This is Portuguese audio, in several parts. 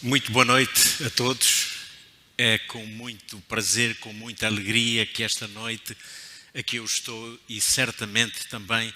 Muito boa noite a todos. É com muito prazer, com muita alegria que esta noite aqui eu estou e certamente também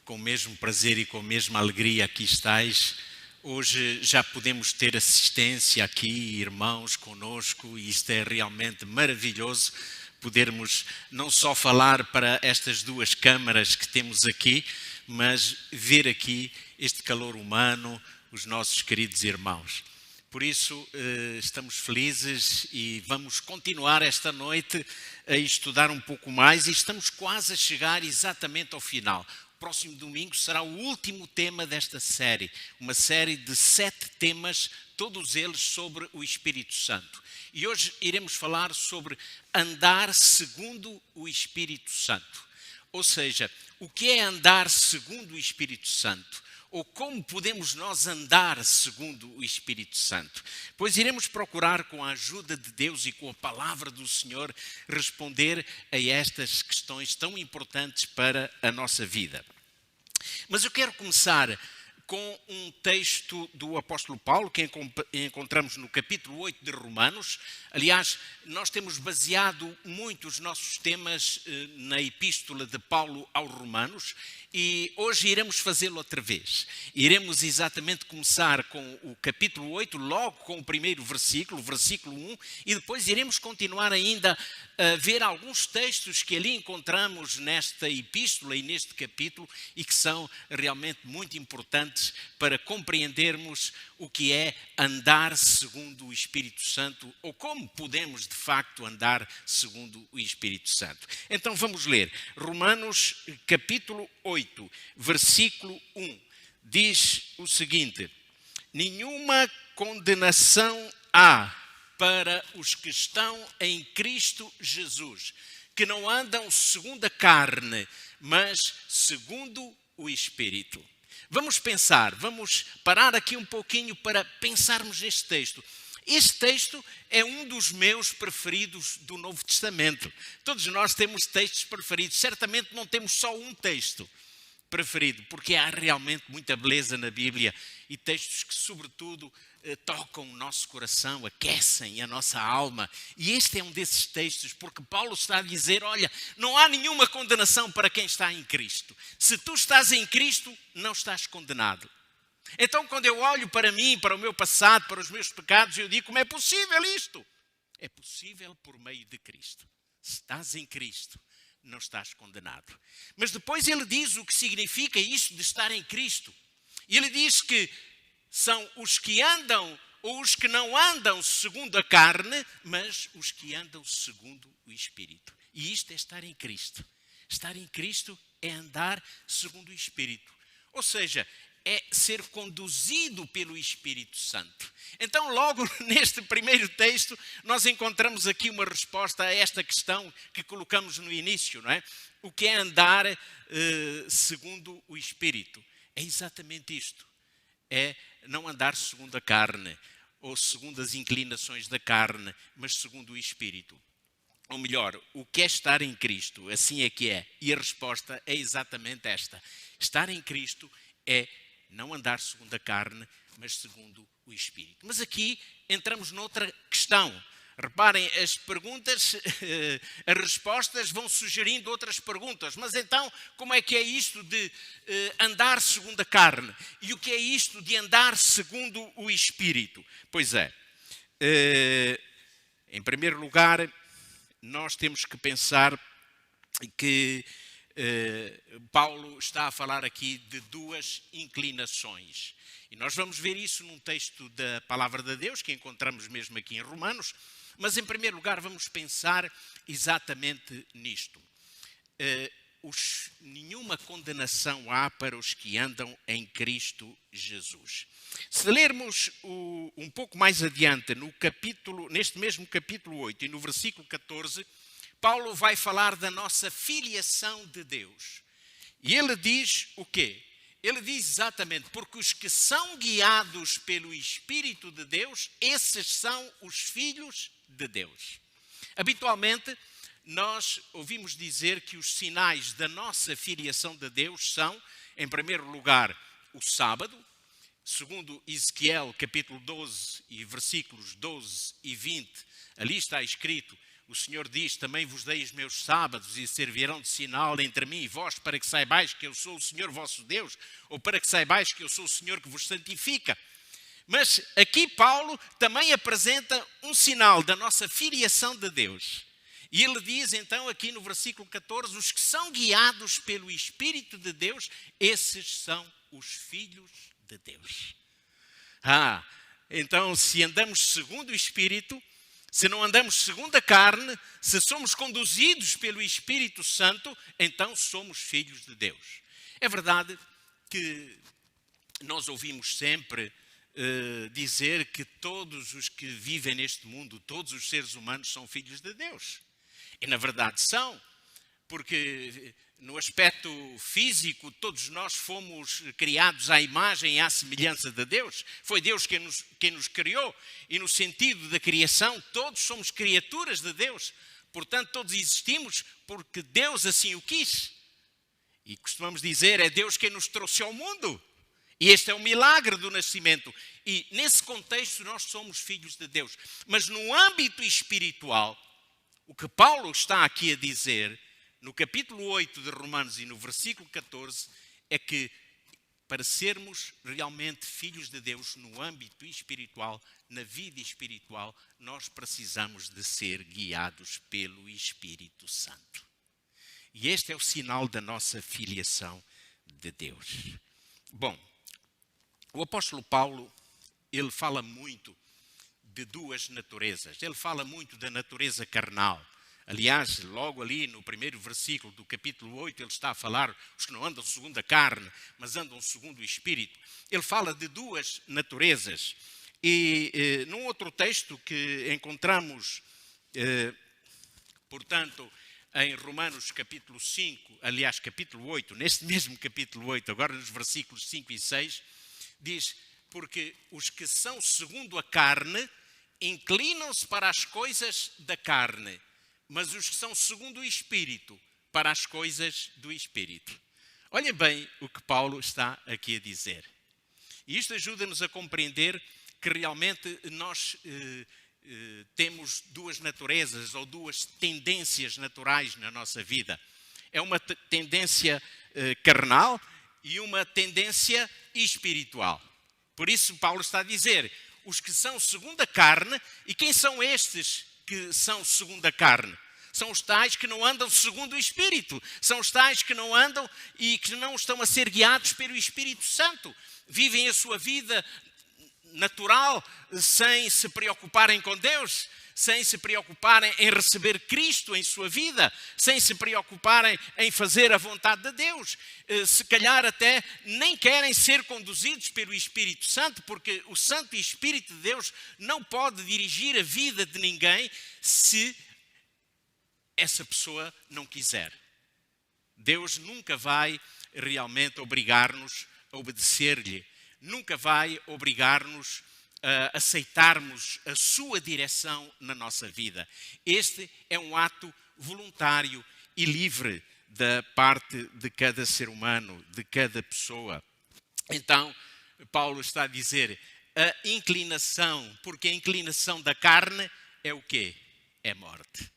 com o mesmo prazer e com a mesma alegria aqui estáis. Hoje já podemos ter assistência aqui, irmãos, conosco, e isto é realmente maravilhoso podermos não só falar para estas duas câmaras que temos aqui, mas ver aqui este calor humano, os nossos queridos irmãos. Por isso, estamos felizes e vamos continuar esta noite a estudar um pouco mais e estamos quase a chegar exatamente ao final. O próximo domingo será o último tema desta série, uma série de 7 temas, todos eles sobre o Espírito Santo. E hoje iremos falar sobre andar segundo o Espírito Santo. Ou seja, o que é andar segundo o Espírito Santo? Ou como podemos nós andar segundo o Espírito Santo? Pois iremos procurar, com a ajuda de Deus e com a palavra do Senhor, responder a estas questões tão importantes para a nossa vida. Mas eu quero começar com um texto do apóstolo Paulo, que encontramos no capítulo 8 de Romanos. Aliás, nós temos baseado muito os nossos temas na epístola de Paulo aos Romanos e hoje iremos fazê-lo outra vez. Iremos exatamente começar com o capítulo 8, logo com o primeiro versículo, o versículo 1, e depois iremos continuar ainda a ver alguns textos que ali encontramos nesta epístola e neste capítulo e que são realmente muito importantes para compreendermos o que é andar segundo o Espírito Santo ou como podemos de facto andar segundo o Espírito Santo. Então vamos ler Romanos capítulo 8, versículo 1. Diz o seguinte: nenhuma condenação há para os que estão em Cristo Jesus, que não andam segundo a carne, mas segundo o Espírito. Vamos pensar, vamos parar aqui um pouquinho para pensarmos neste texto. Este texto é um dos meus preferidos do Novo Testamento. Todos nós temos textos preferidos, certamente não temos só um texto preferido, porque há realmente muita beleza na Bíblia e textos que, sobretudo, tocam o nosso coração, aquecem a nossa alma. E este é um desses textos, porque Paulo está a dizer, olha, não há nenhuma condenação para quem está em Cristo. Se tu estás em Cristo, não estás condenado. Então, quando eu olho para mim, para o meu passado, para os meus pecados, eu digo, como é possível isto? É possível por meio de Cristo. Se estás em Cristo, não estás condenado. Mas depois ele diz o que significa isto de estar em Cristo. E ele diz que são os que andam ou os que não andam segundo a carne, mas os que andam segundo o Espírito. E isto é estar em Cristo. Estar em Cristo é andar segundo o Espírito. Ou seja, é ser conduzido pelo Espírito Santo. Então, logo neste primeiro texto, nós encontramos aqui uma resposta a esta questão que colocamos no início, não é? O que é andar segundo o Espírito? É exatamente isto. É não andar segundo a carne, ou segundo as inclinações da carne, mas segundo o Espírito. Ou melhor, o que é estar em Cristo? Assim é que é. E a resposta é exatamente esta. Estar em Cristo é não andar segundo a carne, mas segundo o Espírito. Mas aqui entramos noutra questão. Reparem, as perguntas, as respostas vão sugerindo outras perguntas. Mas então, como é que é isto de andar segundo a carne? E o que é isto de andar segundo o Espírito? Pois é, em primeiro lugar, nós temos que pensar que Paulo está a falar aqui de duas inclinações. E nós vamos ver isso num texto da Palavra de Deus, que encontramos mesmo aqui em Romanos. Mas, em primeiro lugar, vamos pensar exatamente nisto. Nenhuma condenação há para os que andam em Cristo Jesus. Se lermos um pouco mais adiante, neste mesmo capítulo 8 e no versículo 14, Paulo vai falar da nossa filiação de Deus. E ele diz o quê? Ele diz exatamente, porque os que são guiados pelo Espírito de Deus, esses são os filhos de Deus. Habitualmente, nós ouvimos dizer que os sinais da nossa filiação de Deus são, em primeiro lugar, o sábado, segundo Ezequiel, capítulo 12, e versículos 12 e 20, ali está escrito, o Senhor diz, também vos dei os meus sábados e servirão de sinal entre mim e vós, para que saibais que eu sou o Senhor vosso Deus, ou para que saibais que eu sou o Senhor que vos santifica. Mas aqui Paulo também apresenta um sinal da nossa filiação de Deus. E ele diz então aqui no versículo 14, os que são guiados pelo Espírito de Deus, esses são os filhos de Deus. Então se andamos segundo o Espírito, se não andamos segundo a carne, se somos conduzidos pelo Espírito Santo, então somos filhos de Deus. É verdade que nós ouvimos sempre dizer que todos os que vivem neste mundo, todos os seres humanos são filhos de Deus. E na verdade são, porque no aspecto físico todos nós fomos criados à imagem e à semelhança de Deus. Foi Deus quem nos criou e no sentido da criação todos somos criaturas de Deus. Portanto todos existimos porque Deus assim o quis. E costumamos dizer, é Deus quem nos trouxe ao mundo. E este é o milagre do nascimento. E nesse contexto nós somos filhos de Deus. Mas no âmbito espiritual, o que Paulo está aqui a dizer, no capítulo 8 de Romanos e no versículo 14, é que para sermos realmente filhos de Deus no âmbito espiritual, na vida espiritual, nós precisamos de ser guiados pelo Espírito Santo. E este é o sinal da nossa filiação de Deus. Bom, o apóstolo Paulo, ele fala muito de duas naturezas. Ele fala muito da natureza carnal. Aliás, logo ali no primeiro versículo do capítulo 8, ele está a falar os que não andam segundo a carne, mas andam segundo o Espírito. Ele fala de duas naturezas. E num outro texto que encontramos, portanto, em Romanos capítulo 5, aliás, capítulo 8, neste mesmo capítulo 8, agora nos versículos 5 e 6, diz, porque os que são segundo a carne inclinam-se para as coisas da carne, mas os que são segundo o Espírito, para as coisas do Espírito. Olhem bem o que Paulo está aqui a dizer. E isto ajuda-nos a compreender que realmente nós temos duas naturezas ou duas tendências naturais na nossa vida. É uma tendência carnal e uma tendência espiritual. Por isso Paulo está a dizer, os que são segundo a carne, e quem são estes que são segundo a carne? São os tais que não andam segundo o Espírito. São os tais que não andam e que não estão a ser guiados pelo Espírito Santo. Vivem a sua vida natural sem se preocuparem com Deus, sem se preocuparem em receber Cristo em sua vida, sem se preocuparem em fazer a vontade de Deus. Se calhar até nem querem ser conduzidos pelo Espírito Santo, porque o Santo Espírito de Deus não pode dirigir a vida de ninguém se essa pessoa não quiser. Deus nunca vai realmente obrigar-nos a obedecer-lhe, nunca vai obrigar-nos a aceitarmos a sua direção na nossa vida. Este é um ato voluntário e livre da parte de cada ser humano, de cada pessoa. Então, Paulo está a dizer, a inclinação, porque a inclinação da carne é o quê? É morte.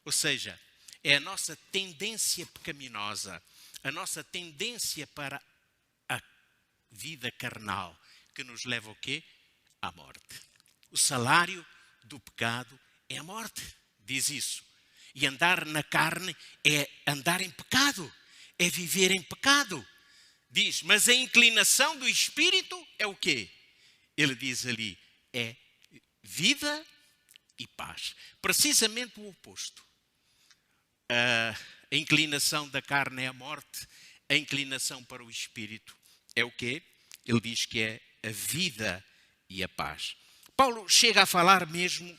Ou seja, é a nossa tendência pecaminosa, a nossa tendência para a vida carnal, que nos leva ao quê? À morte. O salário do pecado é a morte, diz isso. E andar na carne é andar em pecado, é viver em pecado. Diz, mas a inclinação do Espírito é o quê? Ele diz ali, é vida e paz. Precisamente o oposto. A inclinação da carne é a morte, a inclinação para o Espírito é o quê? Ele diz que é a vida e a paz. Paulo chega a falar mesmo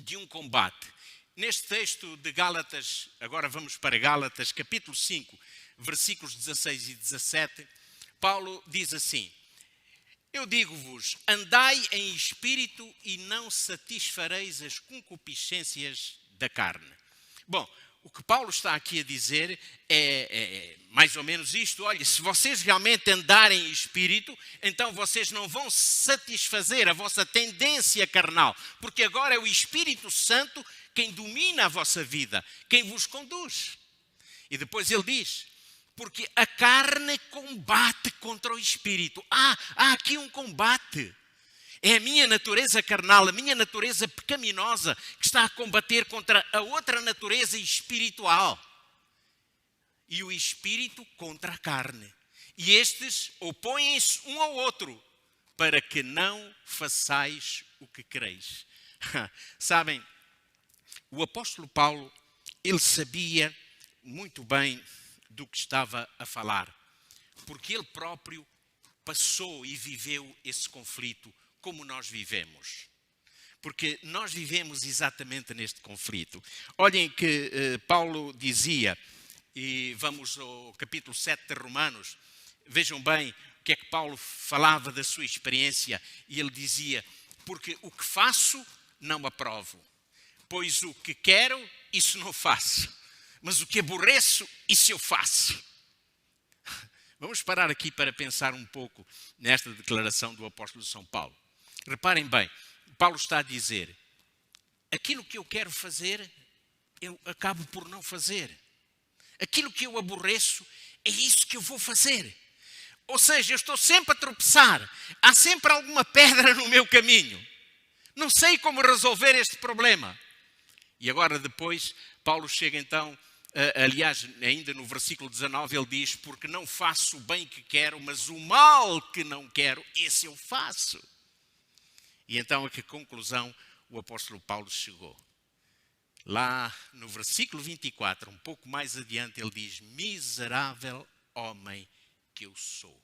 de um combate. Neste texto de Gálatas, agora vamos para Gálatas, capítulo 5, versículos 16 e 17, Paulo diz assim, eu digo-vos, andai em espírito e não satisfareis as concupiscências da carne. Bom, o que Paulo está aqui a dizer é mais ou menos isto. Olha, se vocês realmente andarem em espírito, então vocês não vão satisfazer a vossa tendência carnal, porque agora é o Espírito Santo quem domina a vossa vida, quem vos conduz. E depois ele diz, porque a carne combate contra o espírito. Há aqui um combate. É a minha natureza carnal, a minha natureza pecaminosa que está a combater contra a outra natureza espiritual. E o espírito contra a carne. E estes opõem-se um ao outro para que não façais o que quereis. Sabem, o apóstolo Paulo, ele sabia muito bem do que estava a falar, porque ele próprio passou e viveu esse conflito como nós vivemos. Porque nós vivemos exatamente neste conflito. Olhem que Paulo dizia, e vamos ao capítulo 7 de Romanos, vejam bem o que é que Paulo falava da sua experiência, e ele dizia, porque o que faço não aprovo, pois o que quero, isso não faço, mas o que aborreço, isso eu faço. Vamos parar aqui para pensar um pouco nesta declaração do apóstolo São Paulo. Reparem bem, Paulo está a dizer, aquilo que eu quero fazer, eu acabo por não fazer. Aquilo que eu aborreço, é isso que eu vou fazer. Ou seja, eu estou sempre a tropeçar, há sempre alguma pedra no meu caminho. Não sei como resolver este problema. E agora depois, Paulo chega então, aliás, ainda no versículo 19, ele diz, porque não faço o bem que quero, mas o mal que não quero, esse eu faço. E então a que conclusão o apóstolo Paulo chegou? Lá no versículo 24, um pouco mais adiante, ele diz, miserável homem que eu sou,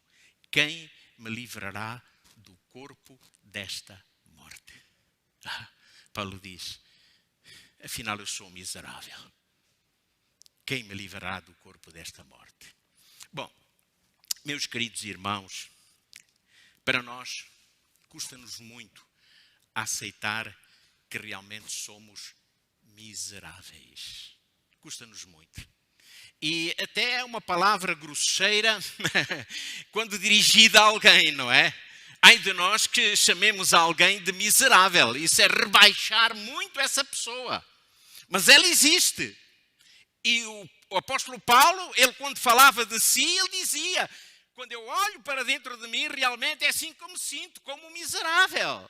quem me livrará do corpo desta morte? Paulo diz, afinal eu sou miserável. Quem me livrará do corpo desta morte? Bom, meus queridos irmãos, para nós custa-nos muito aceitar que realmente somos miseráveis. Custa-nos muito. E até é uma palavra grosseira quando dirigida a alguém, não é? Ai de nós que chamemos alguém de miserável. Isso é rebaixar muito essa pessoa. Mas ela existe. E o apóstolo Paulo, ele quando falava de si, ele dizia, quando eu olho para dentro de mim, realmente é assim que eu me sinto, como um miserável.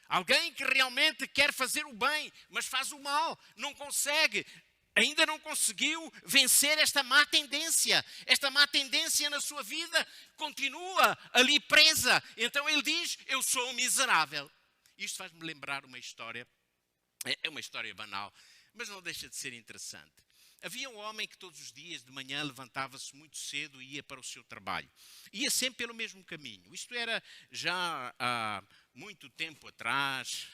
Alguém que realmente quer fazer o bem, mas faz o mal, não consegue, ainda não conseguiu vencer esta má tendência. Esta má tendência na sua vida continua ali presa. Então ele diz, eu sou um miserável. Isto faz-me lembrar uma história, é uma história banal, mas não deixa de ser interessante. Havia um homem que todos os dias de manhã levantava-se muito cedo e ia para o seu trabalho. Ia sempre pelo mesmo caminho. Isto era já há muito tempo atrás,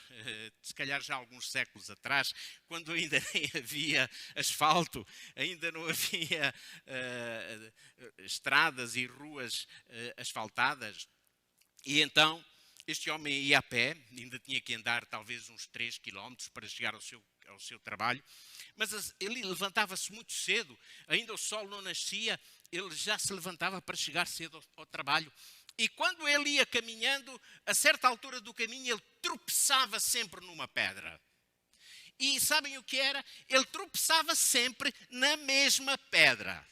se calhar já há alguns séculos atrás, quando ainda nem havia asfalto, ainda não havia estradas e ruas asfaltadas. E então este homem ia a pé, ainda tinha que andar talvez uns 3 quilómetros para chegar ao seu trabalho. Mas ele levantava-se muito cedo, ainda o sol não nascia, ele já se levantava para chegar cedo ao trabalho. E quando ele ia caminhando, a certa altura do caminho, ele tropeçava sempre numa pedra. E sabem o que era? Ele tropeçava sempre na mesma pedra.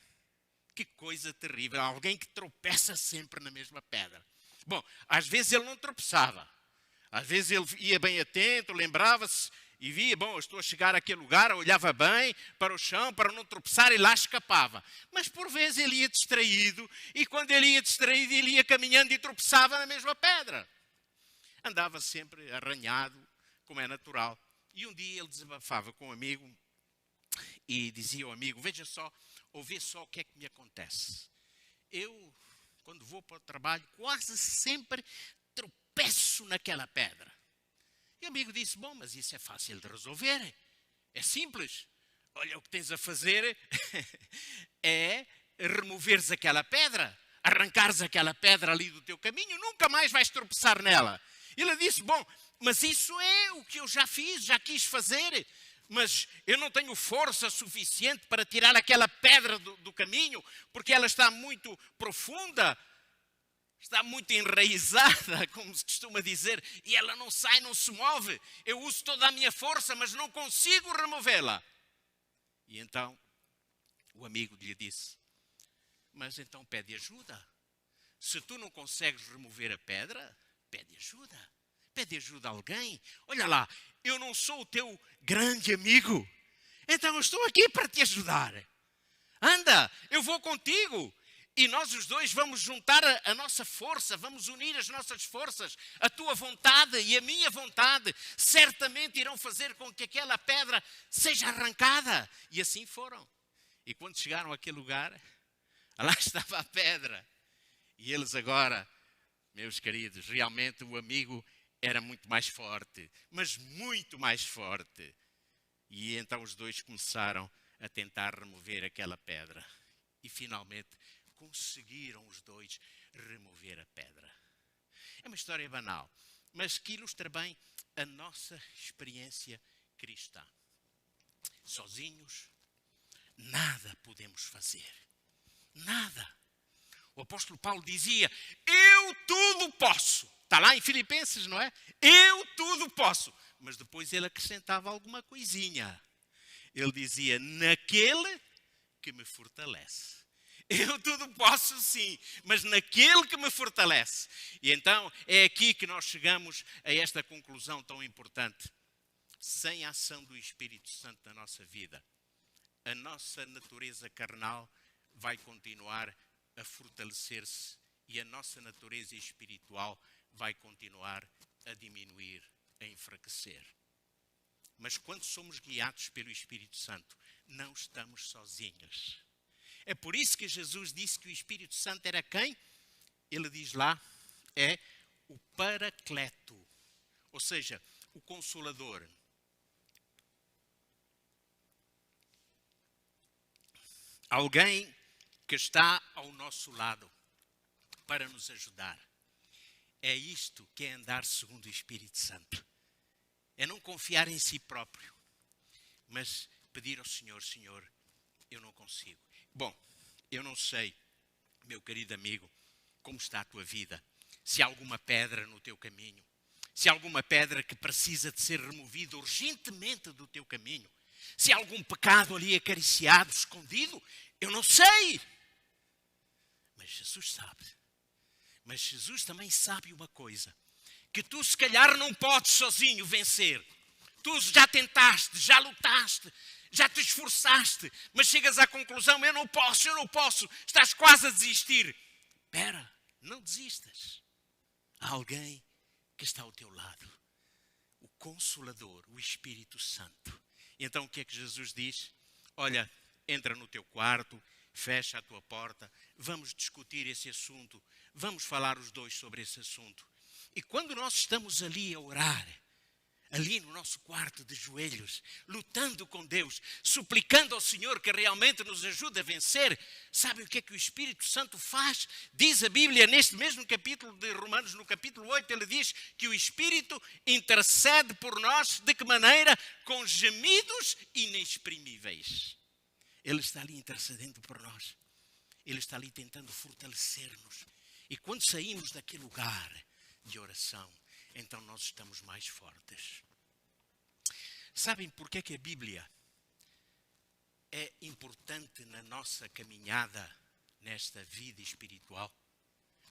Que coisa terrível, alguém que tropeça sempre na mesma pedra. Bom, às vezes ele não tropeçava, às vezes ele ia bem atento, lembrava-se, e via, bom, eu estou a chegar àquele lugar, olhava bem para o chão, para não tropeçar, e lá escapava. Mas por vezes ele ia distraído, e quando ele ia distraído, ele ia caminhando e tropeçava na mesma pedra. Andava sempre arranhado, como é natural. E um dia ele desabafava com um amigo, e dizia ao amigo, veja só, ou vê só o que é que me acontece. Eu, quando vou para o trabalho, quase sempre tropeço naquela pedra. E o amigo disse, bom, mas isso é fácil de resolver, é simples. Olha, o que tens a fazer é removeres aquela pedra, arrancares aquela pedra ali do teu caminho, nunca mais vais tropeçar nela. Ele disse, bom, mas isso é o que eu já fiz, já quis fazer. mas eu não tenho força suficiente para tirar aquela pedra do caminho, porque ela está muito profunda, está muito enraizada, como se costuma dizer, e ela não sai, não se move. Eu uso toda a minha força, mas não consigo removê-la. E então o amigo lhe disse: mas então pede ajuda. Se tu não consegues remover a pedra, pede ajuda. Pede ajuda a alguém. Olha lá, eu não sou o teu grande amigo, então eu estou aqui para te ajudar. Anda, eu vou contigo. E nós os dois vamos juntar a nossa força, vamos unir as nossas forças. A tua vontade e a minha vontade certamente irão fazer com que aquela pedra seja arrancada. E assim foram. E quando chegaram àquele lugar, lá estava a pedra. E eles agora, meus queridos, realmente o amigo era muito mais forte, mas muito mais forte. E então os dois começaram a tentar remover aquela pedra. E finalmente conseguiram os dois remover a pedra. É uma história banal, mas que ilustra bem a nossa experiência cristã. Sozinhos, nada podemos fazer. Nada. O apóstolo Paulo dizia: eu tudo posso. Está lá em Filipenses, não é? Eu tudo posso. Mas depois ele acrescentava alguma coisinha. Ele dizia: naquele que me fortalece. Eu tudo posso sim, mas naquele que me fortalece. E então é aqui que nós chegamos a esta conclusão tão importante. Sem a ação do Espírito Santo na nossa vida, a nossa natureza carnal vai continuar a fortalecer-se e a nossa natureza espiritual vai continuar a diminuir, a enfraquecer. Mas quando somos guiados pelo Espírito Santo, não estamos sozinhos. É por isso que Jesus disse que o Espírito Santo era quem? Ele diz lá, é o Paracleto, ou seja, o Consolador. Alguém que está ao nosso lado para nos ajudar. É isto que é andar segundo o Espírito Santo. É não confiar em si próprio, mas pedir ao Senhor: Senhor, eu não consigo. Bom, eu não sei, meu querido amigo, como está a tua vida. Se há alguma pedra no teu caminho, se há alguma pedra que precisa de ser removida urgentemente do teu caminho, se há algum pecado ali acariciado, escondido, eu não sei. Mas Jesus sabe. Mas Jesus também sabe uma coisa, que tu se calhar não podes sozinho vencer. Tu já tentaste, já lutaste, já te esforçaste, mas chegas à conclusão: eu não posso, estás quase a desistir. Espera, não desistas. Há alguém que está ao teu lado, o Consolador, o Espírito Santo. E então o que é que Jesus diz? Olha, entra no teu quarto, fecha a tua porta, vamos discutir esse assunto, vamos falar os dois sobre esse assunto. E quando nós estamos ali a orar, ali no nosso quarto de joelhos, lutando com Deus, suplicando ao Senhor que realmente nos ajude a vencer, sabe o que é que o Espírito Santo faz? Diz a Bíblia, neste mesmo capítulo de Romanos, no capítulo 8, ele diz que o Espírito intercede por nós, de que maneira? Com gemidos inexprimíveis. Ele está ali intercedendo por nós. Ele está ali tentando fortalecer-nos. E quando saímos daquele lugar de oração, então nós estamos mais fortes. Sabem porque é que a Bíblia é importante na nossa caminhada nesta vida espiritual?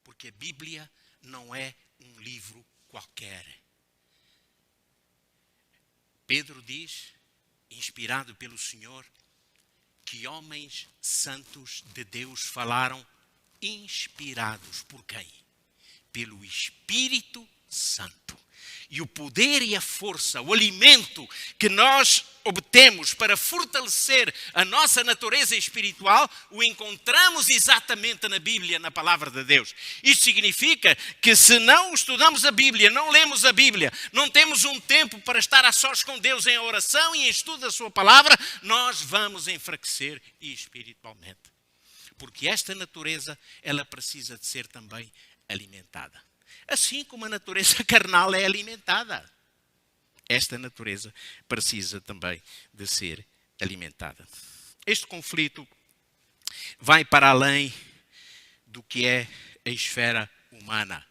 Porque a Bíblia não é um livro qualquer. Pedro diz, inspirado pelo Senhor, que homens santos de Deus falaram inspirados por quem? Pelo Espírito Santo. E o poder e a força, o alimento que nós obtemos para fortalecer a nossa natureza espiritual, o encontramos exatamente na Bíblia, na Palavra de Deus. Isso significa que se não estudamos a Bíblia, não lemos a Bíblia, não temos um tempo para estar a sós com Deus em oração e em estudo da sua Palavra, nós vamos enfraquecer espiritualmente. Porque esta natureza, ela precisa de ser também alimentada. Assim como a natureza carnal é alimentada. esta natureza precisa também de ser alimentada. Este conflito vai para além do que é a esfera humana.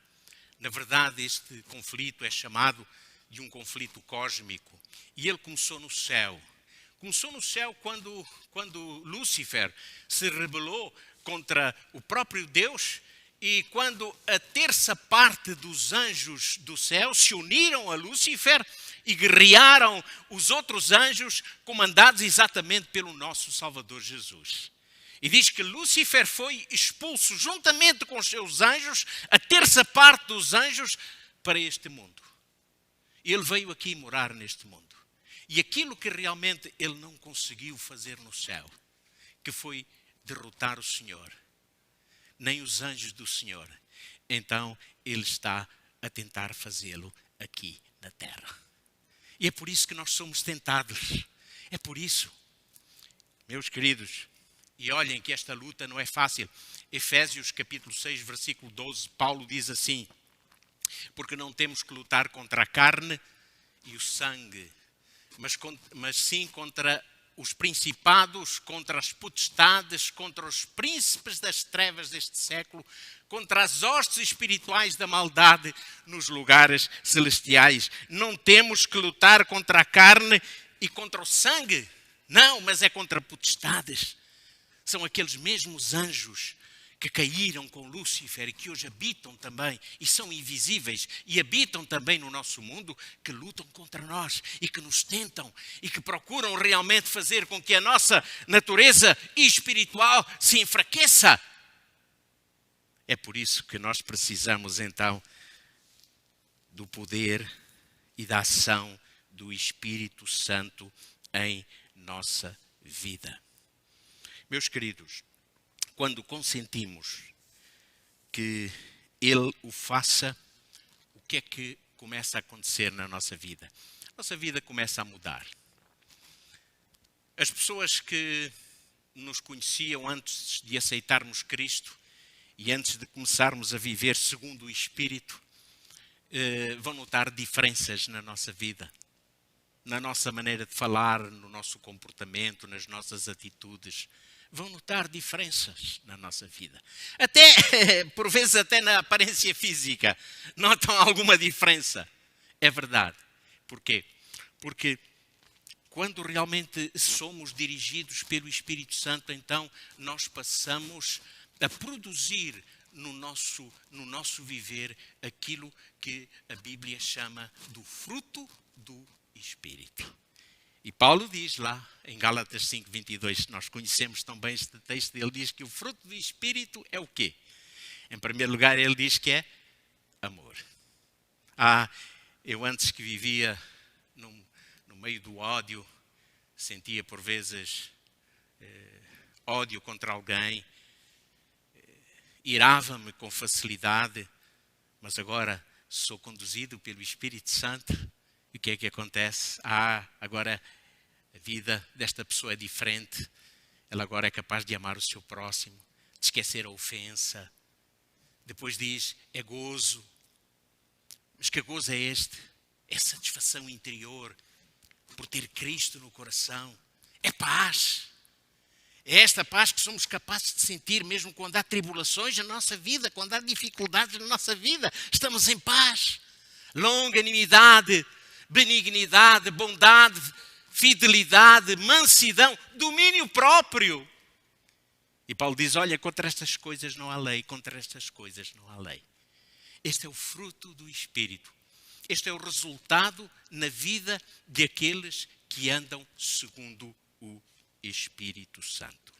Na verdade, este conflito é chamado de um conflito cósmico. E ele começou no céu. Começou no céu quando Lúcifer se rebelou contra o próprio Deus e quando a terça parte dos anjos do céu se uniram a Lúcifer e guerrearam os outros anjos comandados exatamente pelo nosso Salvador Jesus. E diz que Lúcifer foi expulso juntamente com os seus anjos, a terça parte dos anjos, para este mundo. Ele veio aqui morar neste mundo. E aquilo que realmente ele não conseguiu fazer no céu, que foi derrotar o Senhor, nem os anjos do Senhor, então ele está a tentar fazê-lo aqui na terra. E é por isso que nós somos tentados. É por isso, meus queridos, e olhem que esta luta não é fácil. Efésios capítulo 6, versículo 12, Paulo diz assim: porque não temos que lutar contra a carne e o sangue, mas sim contra os principados, contra as potestades, contra os príncipes das trevas deste século, contra as hostes espirituais da maldade nos lugares celestiais. Não temos que lutar contra a carne e contra o sangue, não, mas é contra potestades. São aqueles mesmos anjos que caíram com Lúcifer e que hoje habitam também e são invisíveis e habitam também no nosso mundo, que lutam contra nós e que nos tentam e que procuram realmente fazer com que a nossa natureza espiritual se enfraqueça. É por isso que nós precisamos então do poder e da ação do Espírito Santo em nossa vida. Meus queridos, quando consentimos que Ele o faça, o que é que começa a acontecer na nossa vida? Nossa vida começa a mudar. As pessoas que nos conheciam antes de aceitarmos Cristo e antes de começarmos a viver segundo o Espírito, vão notar diferenças na nossa vida, na nossa maneira de falar, no nosso comportamento, nas nossas atitudes. Vão notar diferenças na nossa vida. Até, por vezes, até na aparência física, notam alguma diferença. É verdade. Porquê? Porque quando realmente somos dirigidos pelo Espírito Santo, então nós passamos a produzir no nosso viver aquilo que a Bíblia chama do fruto do Espírito. E Paulo diz lá em Gálatas 5:22, nós conhecemos também este texto, ele diz que o fruto do Espírito é o quê? Em primeiro lugar, ele diz que é amor. Eu antes que vivia no meio do ódio, sentia por vezes ódio contra alguém, irava-me com facilidade, mas agora sou conduzido pelo Espírito Santo. E o que é que acontece? Agora a vida desta pessoa é diferente. Ela agora é capaz de amar o seu próximo, de esquecer a ofensa. Depois diz, é gozo. Mas que gozo é este? É satisfação interior por ter Cristo no coração. É paz. É esta paz que somos capazes de sentir mesmo quando há tribulações na nossa vida, quando há dificuldades na nossa vida. Estamos em paz. Longanimidade, benignidade, bondade, fidelidade, mansidão, domínio próprio. E Paulo diz, olha, contra estas coisas não há lei, contra estas coisas não há lei. Este é o fruto do Espírito. Este é o resultado na vida de aqueles que andam segundo o Espírito Santo.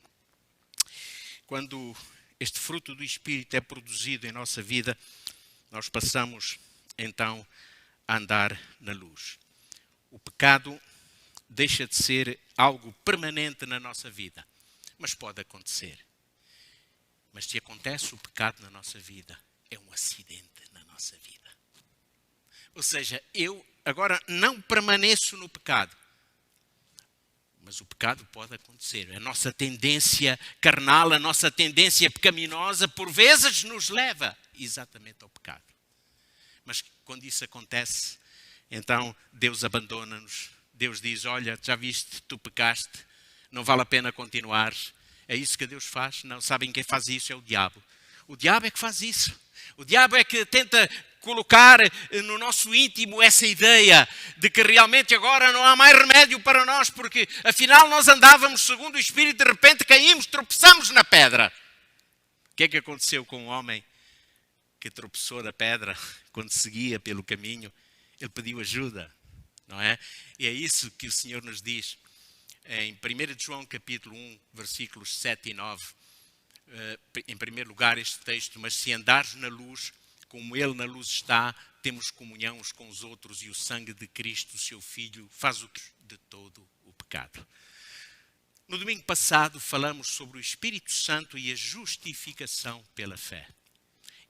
Quando este fruto do Espírito é produzido em nossa vida, nós passamos então a andar na luz. O pecado deixa de ser algo permanente na nossa vida, mas pode acontecer. Mas se acontece o pecado na nossa vida, é um acidente na nossa vida. Ou seja, eu agora não permaneço no pecado, mas o pecado pode acontecer. A nossa tendência carnal, a nossa tendência pecaminosa, por vezes nos leva exatamente ao pecado. Mas quando isso acontece, Então Deus abandona-nos. Deus diz, olha, já viste, tu pecaste, não vale a pena continuar. É isso que Deus faz? Não, sabem quem faz isso? É o diabo. O diabo é que faz isso. O diabo é que tenta colocar no nosso íntimo essa ideia de que realmente agora não há mais remédio para nós, porque afinal nós andávamos segundo o Espírito, de repente caímos, tropeçamos na pedra. O que é que aconteceu com o homem que tropeçou na pedra quando seguia pelo caminho? Ele pediu ajuda, não é? E é isso que o Senhor nos diz em 1 João capítulo 1, versículos 7 e 9. Em primeiro lugar este texto, mas se andares na luz, como Ele na luz está, temos comunhão uns com os outros e o sangue de Cristo, seu Filho, faz o que de todo o pecado. No domingo passado falamos sobre o Espírito Santo e a justificação pela fé.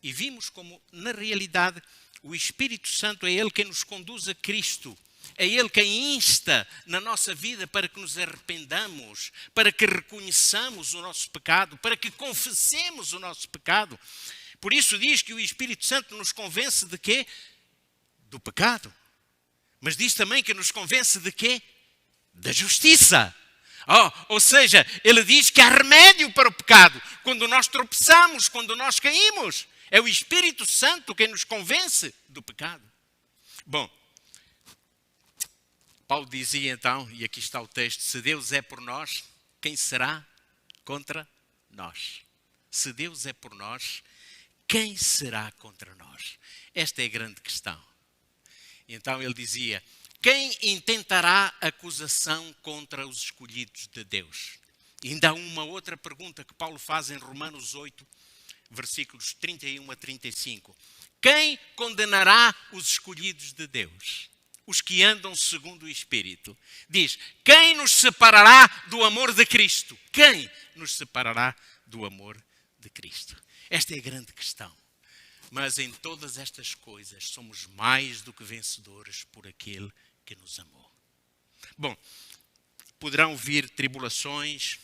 E vimos como, na realidade, o Espírito Santo é Ele quem nos conduz a Cristo. É Ele quem insta na nossa vida para que nos arrependamos, para que reconheçamos o nosso pecado, para que confessemos o nosso pecado. Por isso diz que o Espírito Santo nos convence de quê? Do pecado. Mas diz também que nos convence de quê? Da justiça. Ou seja, ele diz que há remédio para o pecado. Quando nós tropeçamos, quando nós caímos. É o Espírito Santo quem nos convence do pecado. Bom, Paulo dizia então, e aqui está o texto, se Deus é por nós, quem será contra nós? Se Deus é por nós, quem será contra nós? Esta é a grande questão. Então ele dizia, quem intentará acusação contra os escolhidos de Deus? E ainda há uma outra pergunta que Paulo faz em Romanos 8, versículos 31 a 35. Quem condenará os escolhidos de Deus? Os que andam segundo o Espírito. Diz, quem nos separará do amor de Cristo? Quem nos separará do amor de Cristo? Esta é a grande questão. Mas em todas estas coisas somos mais do que vencedores por aquele que nos amou. Bom, poderão vir tribulações,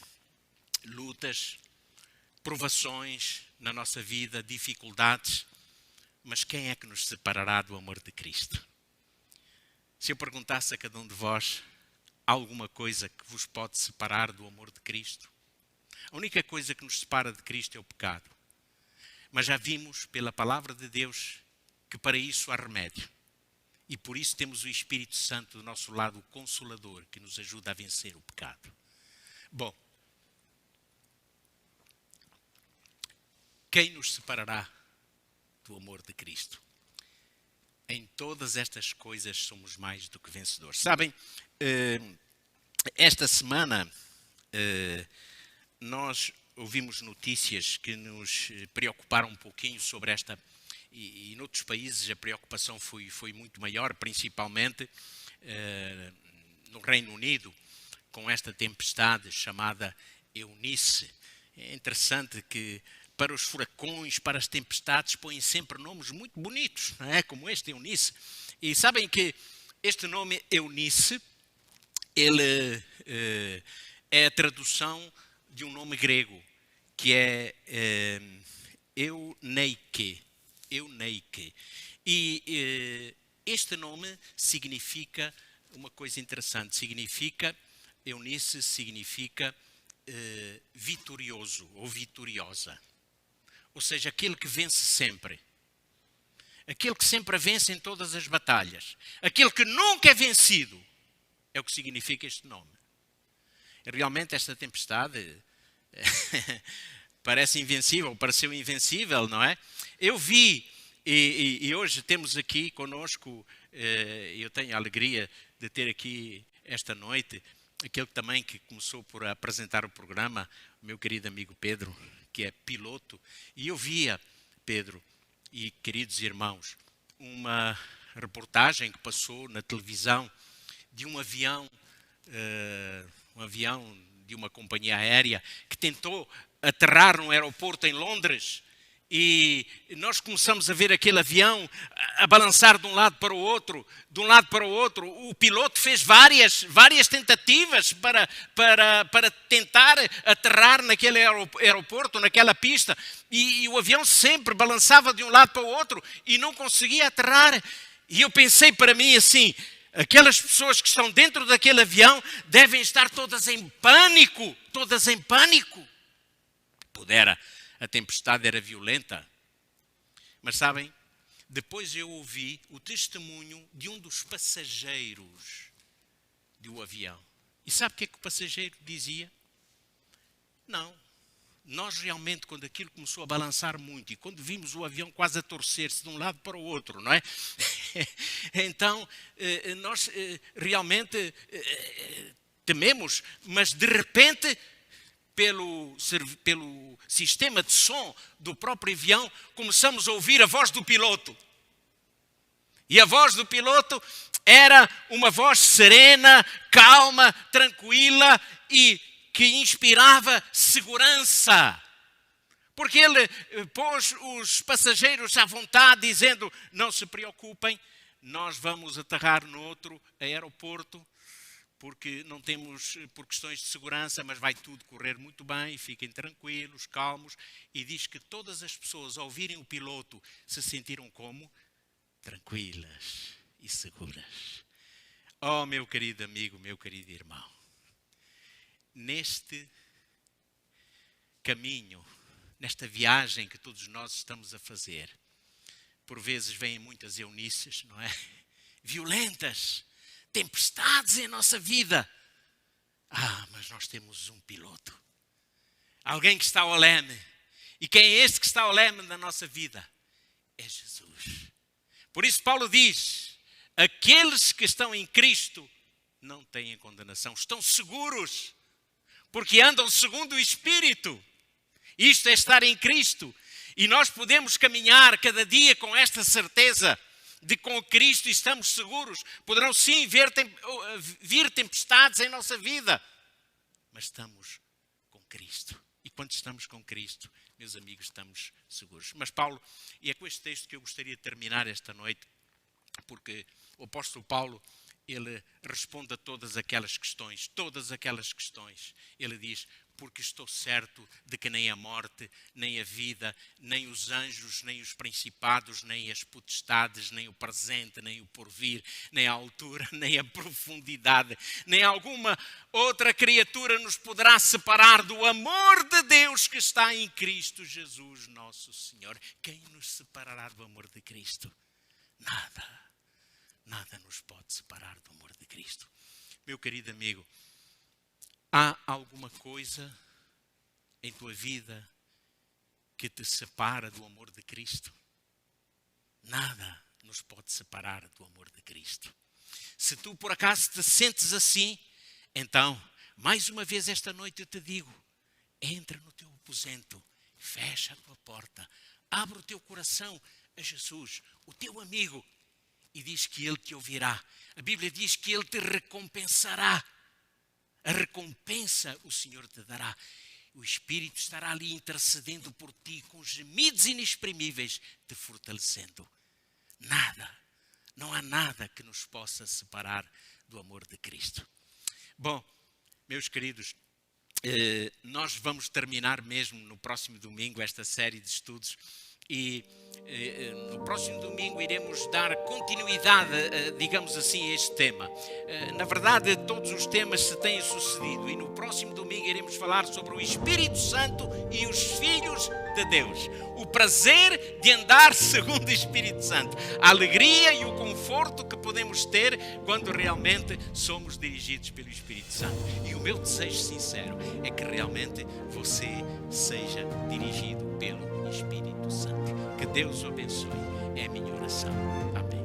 lutas, provações na nossa vida, dificuldades, mas quem é que nos separará do amor de Cristo? Se eu perguntasse a cada um de vós, há alguma coisa que vos pode separar do amor de Cristo? A única coisa que nos separa de Cristo é o pecado. Mas já vimos pela palavra de Deus que para isso há remédio. E por isso temos o Espírito Santo do nosso lado, o Consolador, que nos ajuda a vencer o pecado. Bom, quem nos separará do amor de Cristo? Em todas estas coisas somos mais do que vencedores. Sabem, esta semana nós ouvimos notícias que nos preocuparam um pouquinho sobre esta, e noutros países a preocupação foi muito maior, principalmente no Reino Unido, com esta tempestade chamada Eunice. É interessante que para os furacões, para as tempestades, põem sempre nomes muito bonitos, não é? Como este Eunice. E sabem que este nome Eunice, ele é a tradução de um nome grego, que é Euneike. E este nome significa uma coisa interessante. Eunice significa vitorioso ou vitoriosa. Ou seja, aquele que vence sempre. Aquele que sempre vence em todas as batalhas. Aquele que nunca é vencido. É o que significa este nome. E realmente esta tempestade parece invencível, pareceu invencível, não é? Eu vi, e hoje temos aqui conosco, eu tenho a alegria de ter aqui esta noite, aquele também que começou por apresentar o programa, o meu querido amigo Pedro, que é piloto, e eu via, Pedro e queridos irmãos, uma reportagem que passou na televisão de um avião de uma companhia aérea que tentou aterrar num aeroporto em Londres. E nós começamos a ver aquele avião a balançar de um lado para o outro, O piloto fez várias tentativas para tentar aterrar naquele aeroporto, naquela pista. E o avião sempre balançava de um lado para o outro e não conseguia aterrar. E eu pensei para mim assim, aquelas pessoas que estão dentro daquele avião devem estar todas em pânico, todas em pânico. Pudera, a tempestade era violenta. Mas sabem, depois eu ouvi o testemunho de um dos passageiros do avião. E sabe o que é que o passageiro dizia? Não, nós realmente, quando aquilo começou a balançar muito e quando vimos o avião quase a torcer-se de um lado para o outro, não é? Então, nós realmente tememos, mas de repente, pelo sistema de som do próprio avião, começamos a ouvir a voz do piloto. E a voz do piloto era uma voz serena, calma, tranquila e que inspirava segurança. Porque ele pôs os passageiros à vontade, dizendo, não se preocupem, nós vamos aterrar no outro aeroporto, porque não temos, por questões de segurança, mas vai tudo correr muito bem, fiquem tranquilos, calmos. E diz que todas as pessoas, ao ouvirem o piloto, se sentiram como? Tranquilas e seguras. Oh, meu querido amigo, meu querido irmão, neste caminho, nesta viagem que todos nós estamos a fazer, por vezes vêm muitas eunices, não é? Violentas, tempestades em nossa vida. Mas nós temos um piloto. Alguém que está ao leme. E quem é este que está ao leme da nossa vida? É Jesus. Por isso Paulo diz, aqueles que estão em Cristo não têm condenação, estão seguros, porque andam segundo o Espírito. Isto é estar em Cristo. E nós podemos caminhar cada dia com esta certeza de que com Cristo estamos seguros. Poderão sim vir tempestades em nossa vida, mas estamos com Cristo. E quando estamos com Cristo, meus amigos, estamos seguros. Mas Paulo, e é com este texto que eu gostaria de terminar esta noite, porque o apóstolo Paulo, ele responde a todas aquelas questões. Ele diz, porque estou certo de que nem a morte, nem a vida, nem os anjos, nem os principados, nem as potestades, nem o presente, nem o porvir, nem a altura, nem a profundidade, nem alguma outra criatura nos poderá separar do amor de Deus que está em Cristo Jesus, nosso Senhor. Quem nos separará do amor de Cristo? Nada. Nada nos pode separar do amor de Cristo. Meu querido amigo, há alguma coisa em tua vida que te separa do amor de Cristo? Nada nos pode separar do amor de Cristo. Se tu por acaso te sentes assim, então, mais uma vez esta noite eu te digo, entra no teu aposento, fecha a tua porta, abre o teu coração a Jesus, o teu amigo, e diz que Ele te ouvirá. A Bíblia diz que Ele te recompensará. A recompensa o Senhor te dará. O Espírito estará ali intercedendo por ti com gemidos inexprimíveis, te fortalecendo. Nada, não há nada que nos possa separar do amor de Cristo. Bom, meus queridos, nós vamos terminar mesmo no próximo domingo esta série de estudos e no próximo domingo iremos dar continuidade, digamos assim, a este tema. Na verdade, todos os temas se têm sucedido e no próximo domingo iremos falar sobre o Espírito Santo e os filhos de Deus. O prazer de andar segundo o Espírito Santo. A alegria e o conforto que podemos ter quando realmente somos dirigidos pelo Espírito Santo. E o meu desejo sincero é que realmente você seja dirigido pelo Espírito Santo. Que Deus o abençoe. É a minha oração. Amém.